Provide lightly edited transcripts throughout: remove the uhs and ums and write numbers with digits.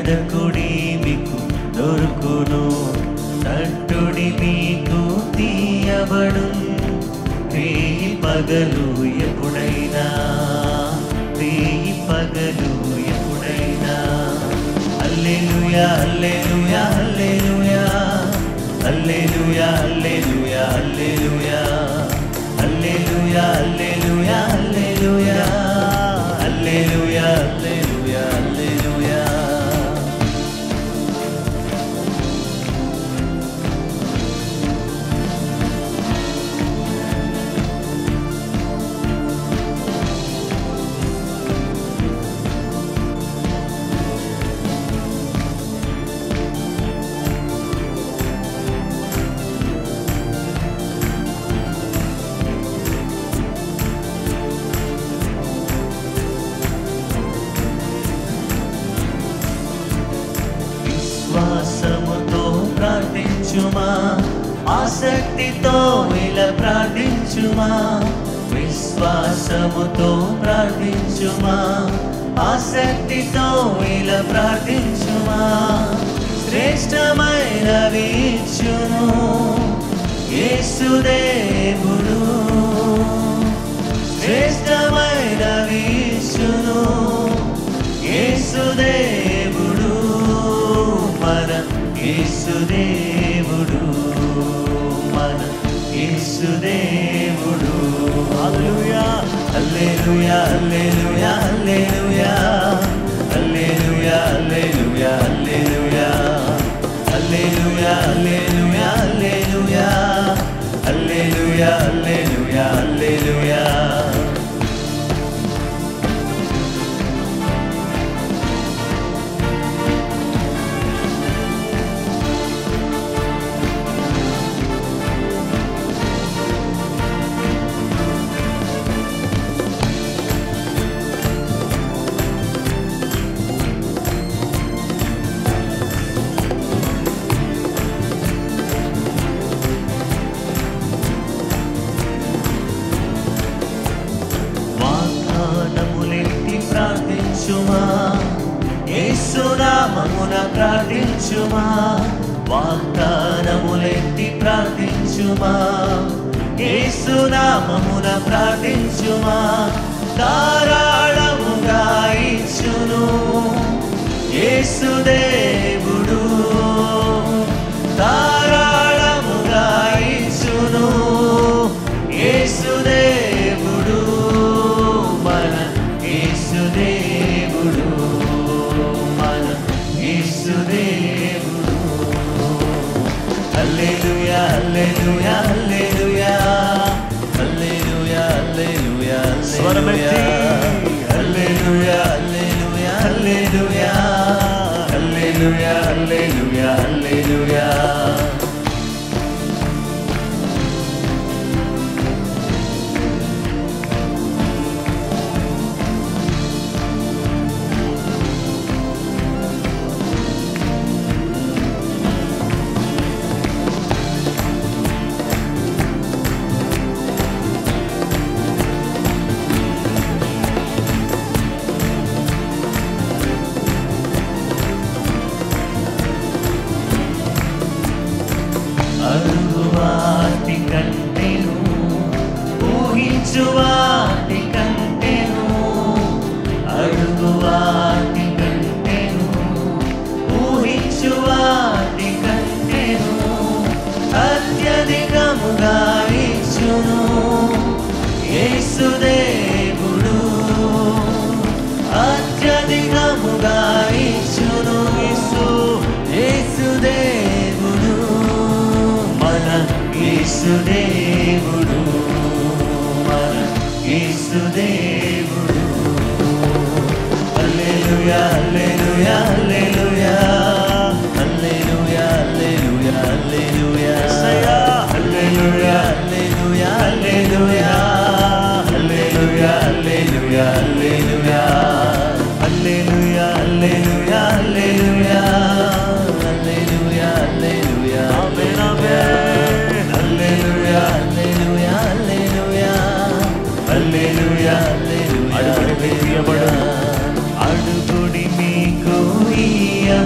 వెదకుడి మీకు దొరుకును, తట్టుడి మీకు తీయబడు. రేయి పగలు ఎప్పుడైనా, రేయి పగలు ఎప్పుడైనా. హల్లెలూయా హల్లెలూయా హల్లెలూయా హల్లెలూయా హల్లెలూయా హల్లెలూయా హల్లెలూయా హల్లెలూయా హల్లెలూయా హల్లెలూయా హల్లెలూయా హల్లెలూయా. విశ్వాసముతో ప్రార్థించుమా, ఆసక్తితో ఇలా ప్రార్థించుమా. విశ్వాసముతో ప్రార్థించుమా, ఆసక్తితో ఇలా ప్రార్థించుమా. శ్రేష్టమైనవి ఇచ్చును యేసుదేవుడు, శ్రేష్టమైనవి ఇచ్చును యేసుదేవుడు, మన యేసుదేవుడు, మన యేసుదేవుడు. హల్లెలూయా హల్లెలూయా హల్లెలూయా హల్లెలూయా హల్లెలూయా హల్లెలూయా హల్లెలూయా హల్లెలూయా హల్లెలూయా హల్లెలూయా హల్లెలూయా హల్లెలూయా హల్లెలూయా. ప్రార్థించుమా, యేసునామమున ప్రార్థించుమా. వాగ్దానములెత్తి ప్రార్థించుమా, యేసునామమున ప్రార్థించుమా. ధారాళముగా ఇచ్చును యేసుదేవుడు, ధారాళముగా ఇచ్చును యేసుదేవుడు, మన యేసుదేవుడు, మన యేసుదేవుడు. హల్లెలూయా హల్లెలూయా హల్లెలూయా హల్లెలూయా హల్లెలూయా హల్లెలూయా హల్లెలూయా హల్లెలూయా హల్లెలూయా హల్లెలూయా హల్లెలూయా హల్లెలూయా. అడుగువాటి కంటేను, ఊహించువాటి కంటేను, అడుగువాటి కంటేను, ఊహించువాటి కంటేను, అత్యధికముగా ఇచ్చును యేసుదేవుడు, అత్యధికముగా ఇచ్చును యేసుదేవుడు, మన యేసుదేవుడు, మన యేసుదేవుడు. హల్లెలూయా హల్లెలూయా హల్లెలూయా హల్లెలూయా హల్లెలూయా హల్లెలూయా హల్లెలూయా హల్లెలూయా హల్లెలూయా హల్లెలూయా హల్లెలూయా హల్లెలూయా హల్లెలూయా హల్లెలూయా హల్లెలూయా హల్లెలూయా హల్లెలూయా ఆమేన్ ఆమేన్. హల్లెలూయా హల్లెలూయా హల్లెలూయా హల్లెలూయా హల్లెలూయా. అడుగుడి మీకు ఇయ్యబడును,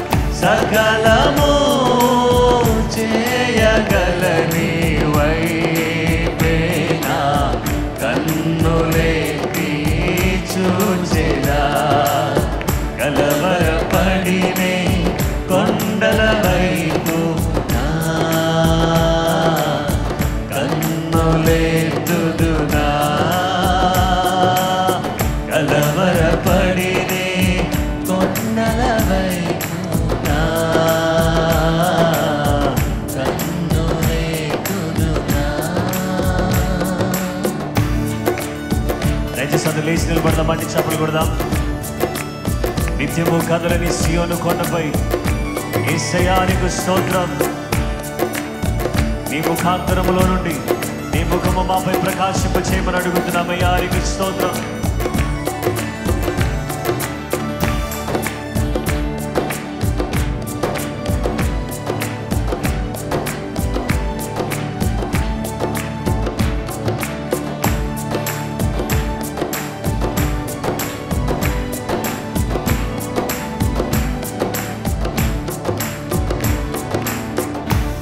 పడదాం, బండి చప్పలు కొడదాం. నిత్యము కదలని సియోను కొండపై యేసయ్యా నీకు స్తోత్రం. నీ ముఖాంతరములో నుండి నీ ముఖము మాపై ప్రకాశింప చేయమని అడుగుతున్నామయ్యా, నీకు స్తోత్రం.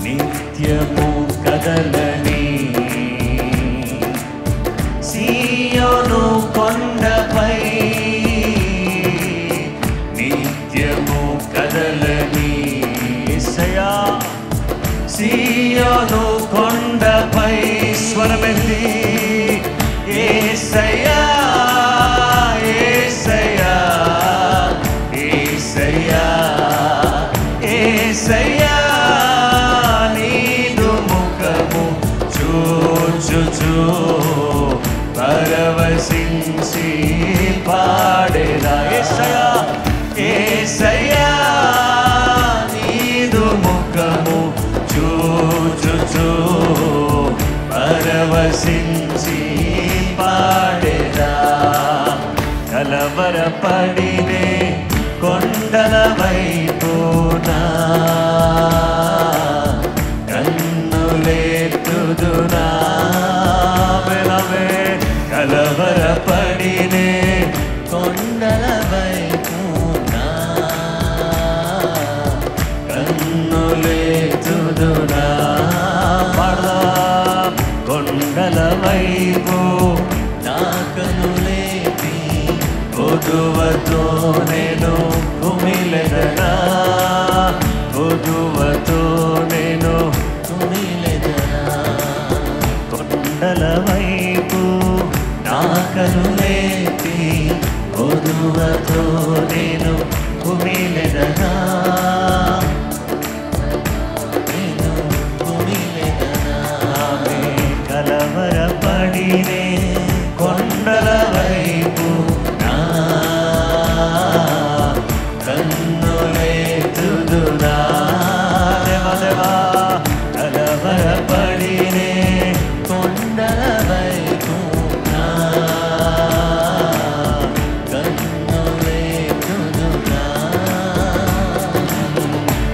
నిత్యము కదలని సియోను కొండపై, నిత్యము కదలని యేసయ్యా సియోను కొండపై స్వరమెత్తి యేసయ్యా యేసయ్యా యేసయ్యా యేసయ్యా పరవశించి పాడేదా యేసయ్యా యేసయ్యా నీదు ముఖము చూచుచు పరవశించి పాడేదా. కలవరపడినే కొండల వైపునా కన్నులెత్తుదునా, కలవరపడినే కొండల వైపునా కన్నులెత్తుదునా. కొండల వైపు నా కన్నులెత్తి కొదువతో నేను కుమిలెదనా, కొదువతో నేను కుమిలెదనా. కొండల వైపు నా కన్నులెత్తి కొదువతో నేను కుమిలెదనా, నేను కుమిలెదనా. కలవరపడినే కొండల వైపు నా కన్నులెత్తుదునా. దేవా దేవా కలవరపడినే కొండల వైపు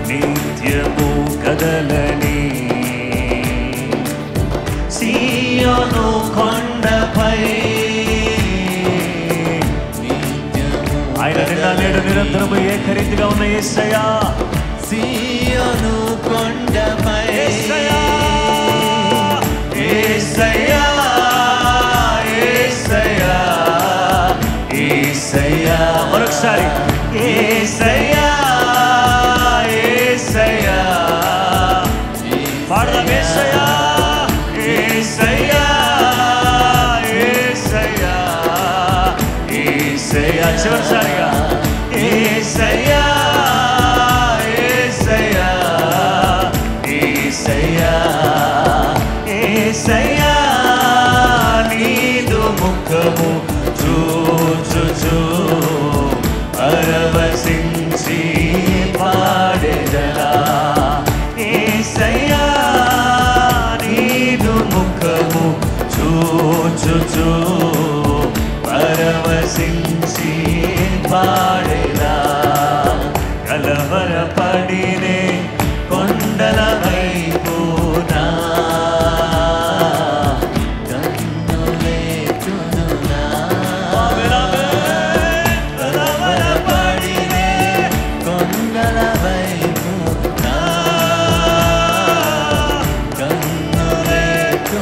నిత్యము కదలని సియోను కొండపై, ఆయన నిన్న నేడు నిరంతరము ఏకరీతిగా ఉన్న యేసయ్యా సియోను కొండపై యేసయ్యా యేసయ్యా యేసయ్యా యేసయ్యా. మరొకసారి యేసయ్యా యేసయ్యా పాడదాం. యేసయ్యా యేసయ్యా యేసయ్యా యేసయ్యా. చివరిసారిగా యేసయ్యా యేసయ్యా యేసయ్యా యేసయ్యా నీదు ముఖము చూచుచు పరవశించి పాడెదనా. యేసయ్యా నీదు ముఖము చూచుచు పరవశించి పాడెదా. కలవరపడినే కొండల వైపునా కన్నులెత్తుదునా. కలవరపడినే కొండల వైపునా కన్నులెత్తుదునా.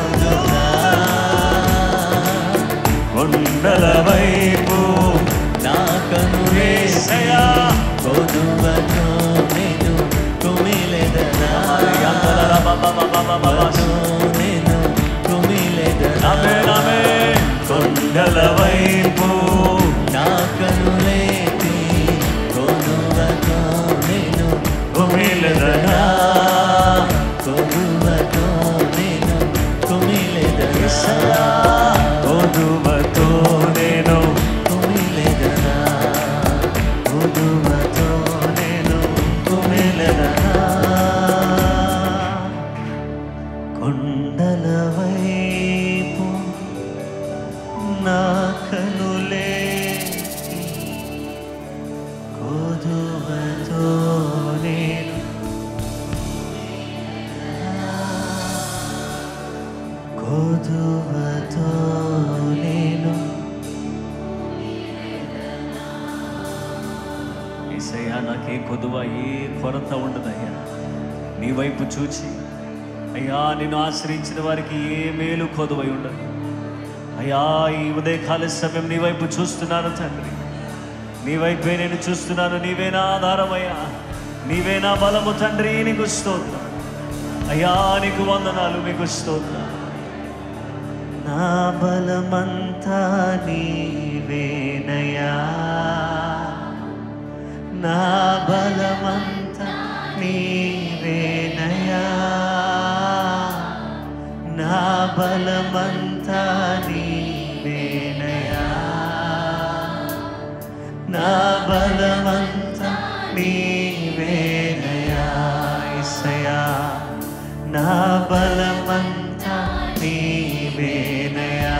కొండల వైపు నా కన్నులేసయ్యా కొదువతో నేను కుమిలెదనా, నేను కుమిలెదనా. కొండల వైపు నా కన్నులెత్తి కొదువతో నేను కుమిలెదనా, కొదువతో నేను కుమిలెదనా. కొదువతో నేను ఏసయ్యా నాకే కొదువ ఏ కొరత ఉండదయ్యా. నీ వైపు చూచి అయ్యా నిన్ను ఆశ్రయించిన వారికి ఏ మేలు కొదువై ఉండదు అయ్యా. ఈ ఉదయకాల సమయం నీ వైపు చూస్తున్నాను తండ్రి, నీ వైపే నేను చూస్తున్నాను. నీవే నా ఆధారమయ్యా, నీవే నా బలము తండ్రి. నీకు స్తోత్రం అయ్యా, నీకు వందనాలు, మీకు స్తోత్రం. నా బలమంతా నీవేనయ్యా, నా బలమంతా నీవేనయ్యా, నా బలమంతా నీవేనయ్యా, నా బలమంతా నీవేనయ్యా. యేసయ్యా నా బలమంతా నీవేనయ్యా,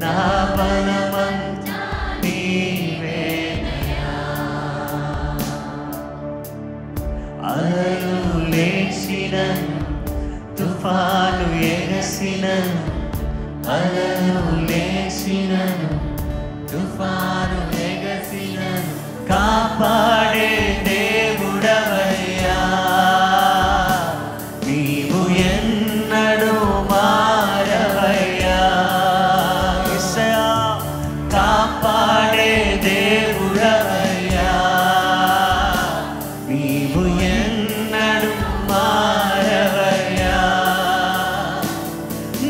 నా బలమంతా నీవేనయ్యా. అలలు లేచినను, తుఫాను ఎగసినను, అలలు లేచినను, తుఫాను ఎగసినను, కాపాడే దేవుడవయ్యా. నీవు ఎన్నడూ మారవయ్యా. యేసయ్యా కాపాడే దేవుడవయ్యా, నీవు ఎన్నడూ మారవయ్యా.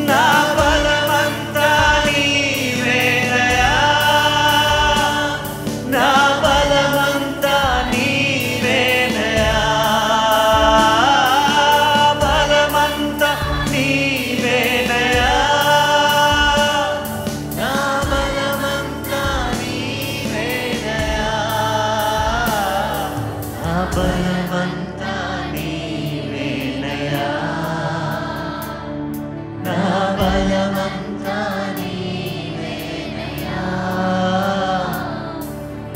నా బలమంతా నీవేనయ్యా, నా బలమంతా నీవేనయ్యా, బలమంతా నీవేనయ్యా, నా బలమంతా నీవేనయ్యా, నా బలమంతా నీవేనయ్యా, నా బలమంతా నీవేనయ్యా,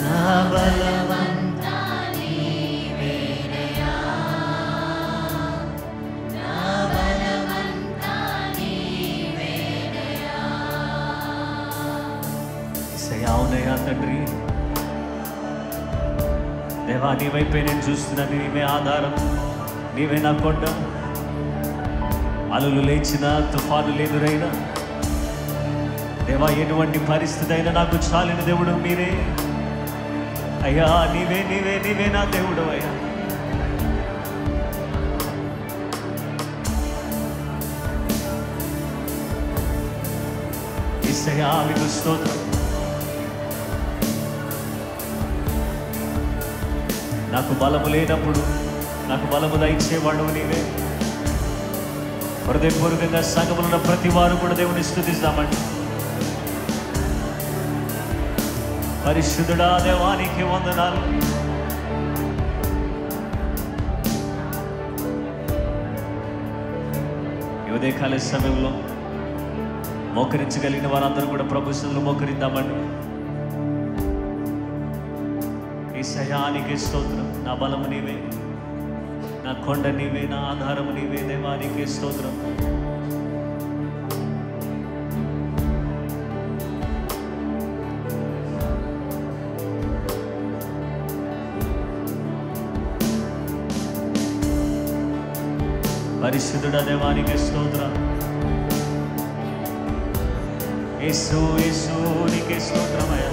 నా బలమంతా నీవేనయ్యా, నా బలమంతా నీవేనయ్యా. యేసయ్యా అవునయ్యా తండ్రి, దేవా నీ వైపే నేను చూస్తున్నాను. నీవే ఆధారం, నీవే నా కొండ. అలలు లేచిన, తుఫాను ఎదురైనా దేవా ఎటువంటి పరిస్థితి అయినా నాకు చాలిన దేవుడు మీరే అయ్యా. నీవే నీవే నీవే నా దేవుడు అయ్యా. యేసయ్యా మీకు స్తోత్రం. నాకు బలము లేనప్పుడు నాకు బలము దయచేవాడు నీవే. హృదయపూర్వకంగా సంఘములో ఉన్న ప్రతి వారు కూడా దేవుని స్తుతిస్తామండి. పరిశుద్ధుడా దేవానికి వందనాలు. ఈ ఉదయకాల సమయంలో మోకరించగలిగిన వారందరూ కూడా ప్రభు సన్నిధిలో మోకరిద్దామండి. యేసయ్యానికి స్తోత్రం. నా బలము నీవే, నా కొండ నీవే, నా ఆధారము నీవే. దేవానికి స్తోత్రం. పరిశుద్ధుడ దేవానికి స్తోత్రం. యేసు యేసు నీకే స్తోత్రమయ్యా.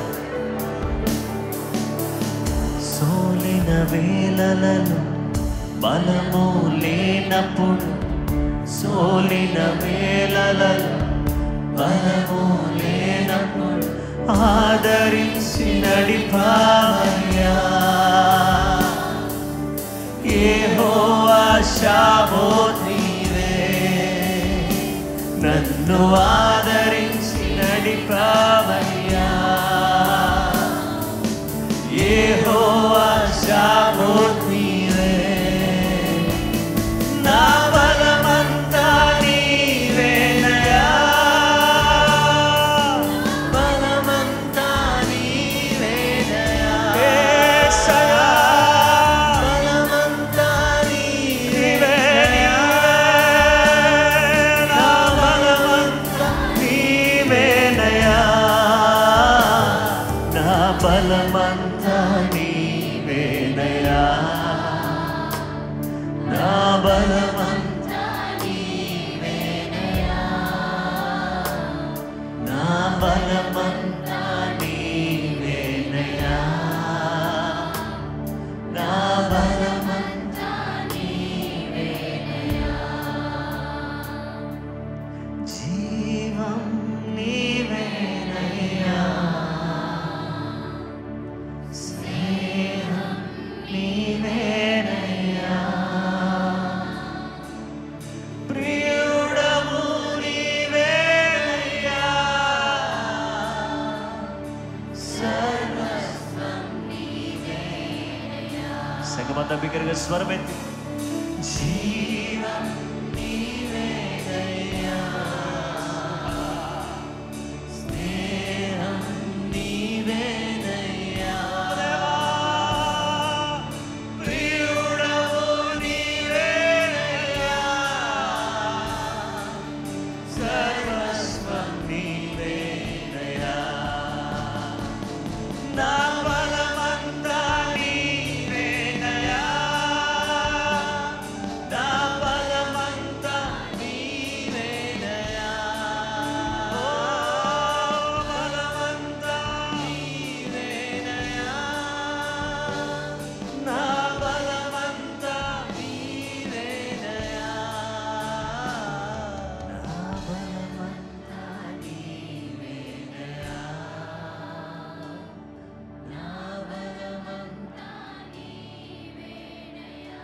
సోలిన వేళలలో బలము లేనప్పుడు, సోలిన వేళలలో బలము లేనప్పుడు ఆదరించి నడిపావయ్యా. యెహోవా షాబోత్ నీవే, నన్ను ఆదరించి నడిపావయ్యా. యెహోవా షాబోత్ నీవే, నా బలమంతా నీవేనయ్యా, బలమంతా నీవేనయ్యా. యేసయ్యా బలమంతా నీవేనయ్యా, నా బలమంతా సంగమంతా బిగ్గరగా స్వరమెత్తి జీవం నీవేనయ్యా, స్నేహం నీవేనయ్యా, ప్రియుడవు నీవేనయ్యా, సర్వస్వం నీవేనయ్యా, నా బలమంతా నీవేనయ్యా, నా బలమంతా నీవేనయ్యా, బలమంతా నీవేనయ్యా, నా బలమంతా నీవేనయ్యా, నా బలమంతా నీవేనయ్యా, నా బలమంతా నీవేనయ్యా,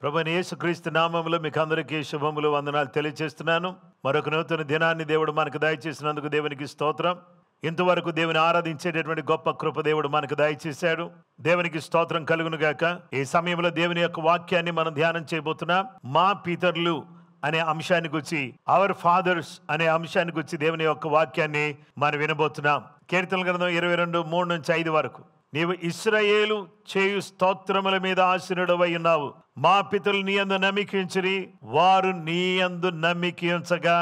ప్రభువైన యేసుక్రీస్తు నామములో మీకు అందరికీ శుభములు, వందనాలు తెలియజేస్తున్నాను. మరొక నూతన దినాన్ని దేవుడు మనకు దయచేసినందుకు దేవునికి స్తోత్రం. ఇంతవరకు దేవుని ఆరాధించేటటువంటి గొప్ప కృప దేవుడు మనకు దయచేశాడు. దేవునికి స్తోత్రం కలుగును గాక. ఈ సమయంలో దేవుని యొక్క వాక్యాన్ని మనం ధ్యానం చేయబోతున్నాం. మా పితరులు అనే అంశానికి వచ్చి, అవర్ ఫాదర్స్ అనే అంశానికి వచ్చి దేవుని యొక్క వాక్యాన్ని మనం వినబోతున్నాం. కీర్తనల గ్రంథం 22:3-5 వరకు. నీవు ఇశ్రాయేలు చేయు స్తోత్రముల మీద ఆశీనుడవై ఉన్నావు. మా పితరులు నీ యందు నమ్మికించిరి, వారు నీ యందు నమ్మికించగా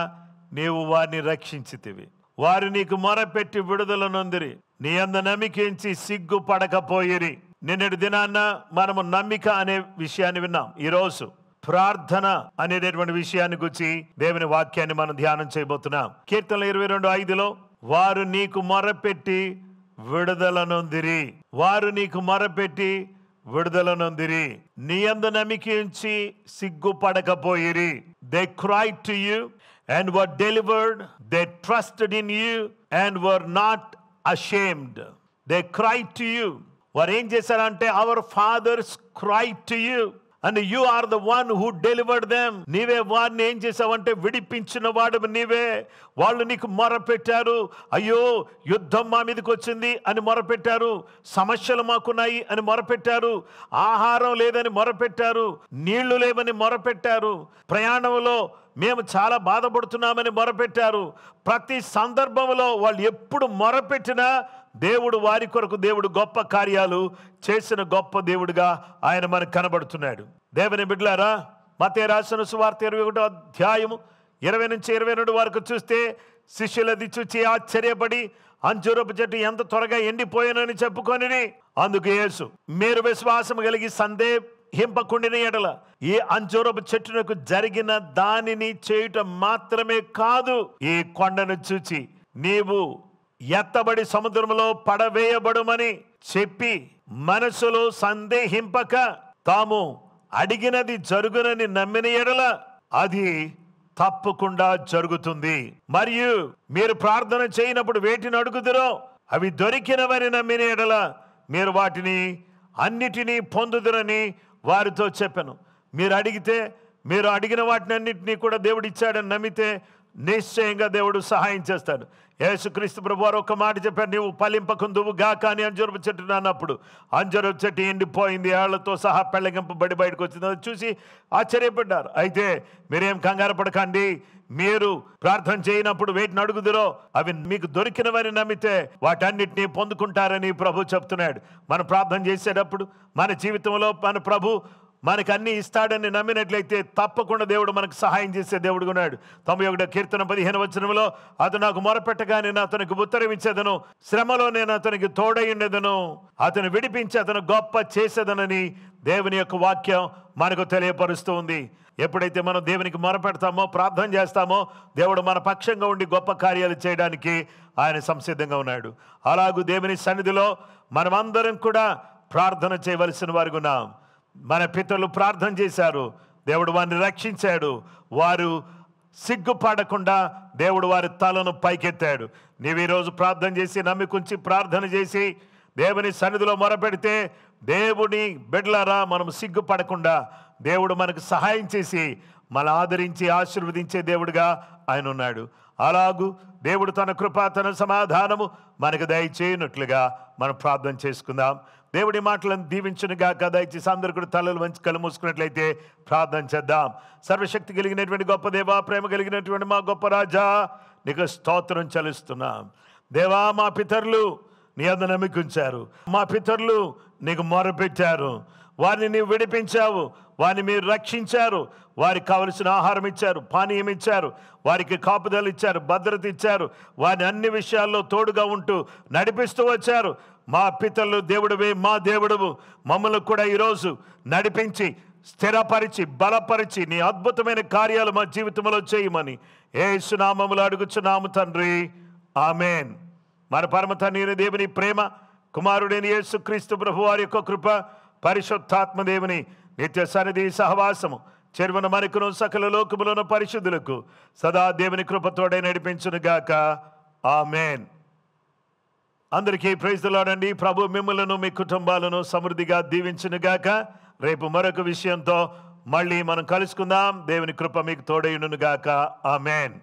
నీవు వారిని రక్షించితివి. వారు నీకు మొరపెట్టి విడుదల నొందిరి, నీ యందు నమ్మికించి సిగ్గుపడకపోయిరి. నిన్నటి దినాన్న మనము నమ్మిక అనే విషయాన్ని విన్నాం. ఈరోజు ప్రార్థన అనేటటువంటి విషయాన్ని గురించి దేవుని వాక్యాన్ని మనం ధ్యానం చేయబోతున్నాం. కీర్తనలు 22:5లో వారు నీకు మొరపెట్టి విడుదల నొందిరి, వారు నీకు మొరపెట్టి విడుదల నొందిరి, నీ యందు నమ్మికించి సిగ్గుపడకపోయిరి. They cried to you and were delivered, they trusted in you and were not ashamed. They cried to you. వారు ఏం చేశారంటే, our fathers cried to you and you are the one who delivered them. నీవే వారిని ఏం చేసావంటే విడిపించిన వాడు నీవే. వాళ్ళు నీకు మొరపెట్టారు, అయ్యో యుద్ధం మా మీదకి వచ్చింది అని మొరపెట్టారు, సమస్యలు మాకున్నాయి అని మొరపెట్టారు, ఆహారం లేదని మొరపెట్టారు, నీళ్లు లేవని మొరపెట్టారు, ప్రయాణంలో మేము చాలా బాధపడుతున్నామని మొరపెట్టారు. ప్రతి సందర్భంలో వాళ్ళు ఎప్పుడు మొరపెట్టినా దేవుడు వారి కొరకు దేవుడు గొప్ప కార్యాలు చేసిన గొప్ప దేవుడిగా ఆయన మనకు కనబడుతున్నాడు. దేవుని బిడ్డలారా, మత్తయి రాసిన సువార్త 21:20-22 వరకు చూస్తే, శిష్యులది చూచి ఆశ్చర్యపడి అంజూరపు చెట్టు ఎంత త్వరగా ఎండిపోయానని చెప్పుకొని, అందుకు యేసు, మీరు విశ్వాసం కలిగి సందేహింపకుండిన ఎడల ఈ అంజూరపు చెట్టునకు జరిగిన దానిని చేయటం మాత్రమే కాదు, ఈ కొండను చూచి నీవు ఎత్తబడి సముద్రంలో పడవేయబడుమని చెప్పి మనసులో సందేహింపక తాము అడిగినది జరుగునని నమ్మిన ఎడల అది తప్పకుండా జరుగుతుంది. మరియు మీరు ప్రార్థన చేయనప్పుడు వేటిని అడుగుదురో అవి దొరికినవని నమ్మిన ఎడల మీరు వాటిని అన్నిటినీ పొందుదురని వారితో చెప్పాను. మీరు అడిగిన వాటిని అన్నిటినీ కూడా దేవుడు ఇచ్చాడని నమ్మితే నిశ్చయంగా దేవుడు సహాయం చేస్తాడు. యేసుక్రీస్తు ప్రభువారు ఒక మాట చెప్పారు, నీవు ఫలింపకుందువు గాక అని అంజూరపు చెట్టు అన్నప్పుడు అంజూరపు చెట్టు ఎండిపోయింది, ఏళ్లతో సహా పెళ్ళగింపబడి బయటకు వచ్చింది. అది చూసి ఆశ్చర్యపడ్డారు. అయితే మీరేం కంగారు పడకండి, మీరు ప్రార్థన చేయనప్పుడు వేటిని అడుగుదురో అవి మీకు దొరికినవని నమ్మితే వాటన్నిటినీ పొందుకుంటారని ప్రభు చెప్తున్నాడు. మనం ప్రార్థన చేసేటప్పుడు మన జీవితంలో మన ప్రభు మనకు అన్ని ఇస్తాడని నమ్మినట్లయితే తప్పకుండా దేవుడు మనకు సహాయం చేసే దేవుడు ఉన్నాడు. 91 కీర్తన 15 వచనంలో, అతను నాకు మొరపెట్టగా నేను అతనికి ఉత్తరమిచ్చేదను, శ్రమలో నేను అతనికి తోడై ఉండేదను, అతను విడిపించి అతను గొప్ప చేసేదనని దేవుని యొక్క వాక్యం మనకు తెలియపరుస్తూ ఉంది. ఎప్పుడైతే మనం దేవునికి మొరపెడతామో, ప్రార్థన చేస్తామో, దేవుడు మన పక్షంగా ఉండి గొప్ప కార్యాలు చేయడానికి ఆయన సంసిద్ధంగా ఉన్నాడు. అలాగూ దేవుని సన్నిధిలో మనమందరం కూడా ప్రార్థన చేయవలసిన వారికి ఉన్నాం. మన పితరులు ప్రార్థన చేశారు, దేవుడు వారిని రక్షించాడు. వారు సిగ్గుపడకుండా దేవుడు వారి తలను పైకెత్తాడు. నీవు ఈరోజు ప్రార్థన చేసి నమ్మికుంచి ప్రార్థన చేసి దేవుని సన్నిధిలో మొరపెడితే, దేవుని బిడ్డలారా, మనం సిగ్గుపడకుండా దేవుడు మనకు సహాయం చేసి మన ఆదరించి ఆశీర్వదించే దేవుడుగా ఆయన ఉన్నాడు. అలాగూ దేవుడు తన కృప, తన సమాధానము మనకు దయచేయనట్లుగా మనం ప్రార్థన చేసుకుందాం. దేవుడి మాటలను దీవించునుగాక. దయచేసి అందరూ కూడా తలలు వంచి కళ్ళు మూసుకున్నట్లయితే ప్రార్థన చేద్దాం. సర్వశక్తి కలిగినటువంటి గొప్ప దేవా, ప్రేమ కలిగినటువంటి మా గొప్ప రాజా, నీకు స్తోత్రం చెల్లిస్తున్నాం. దేవా, మా పితరులు నీ అందు నమ్మికుంచారు, మా పితరులు నీకు మొరపెట్టారు, వారిని నీవు విడిపించావు, వారిని మీరు రక్షించారు, వారికి కావలసిన ఆహారం ఇచ్చారు, పానీయం ఇచ్చారు, వారికి కాపుదలు ఇచ్చారు, భద్రత ఇచ్చారు, వారిని అన్ని విషయాల్లో తోడుగా ఉంటూ నడిపిస్తూ వచ్చారు. మా పితరులు దేవుడివే, మా దేవుడువు, మమ్మల్ని కూడా ఈరోజు నడిపించి స్థిరపరిచి బలపరిచి నీ అద్భుతమైన కార్యాలు మా జీవితంలో చేయమని యేసు నామములో అడుగుచున్నాము తండ్రి, ఆమేన్. మన పరమ తండ్రి దేవుని ప్రేమ, కుమారుడైన యేసుక్రీస్తు ప్రభువారి యొక్క కృప, పరిశుద్ధాత్మ దేవుని నిత్య సన్నిధి సహవాసము చెరువున మనకును సకల లోకములను పరిశుద్ధులకు సదా దేవుని కృపతోడే నడిపించునుగాక, ఆమేన్. అందరికీ ప్రైజ్ ది లార్డ్ అండి. ప్రభు మిమ్మలను మీ కుటుంబాలను సమృద్ధిగా దీవించునుగాక. రేపు మరొక విషయంతో మళ్ళీ మనం కలుసుకుందాం. దేవుని కృప మీకు తోడైయునుగాక, ఆమేన్.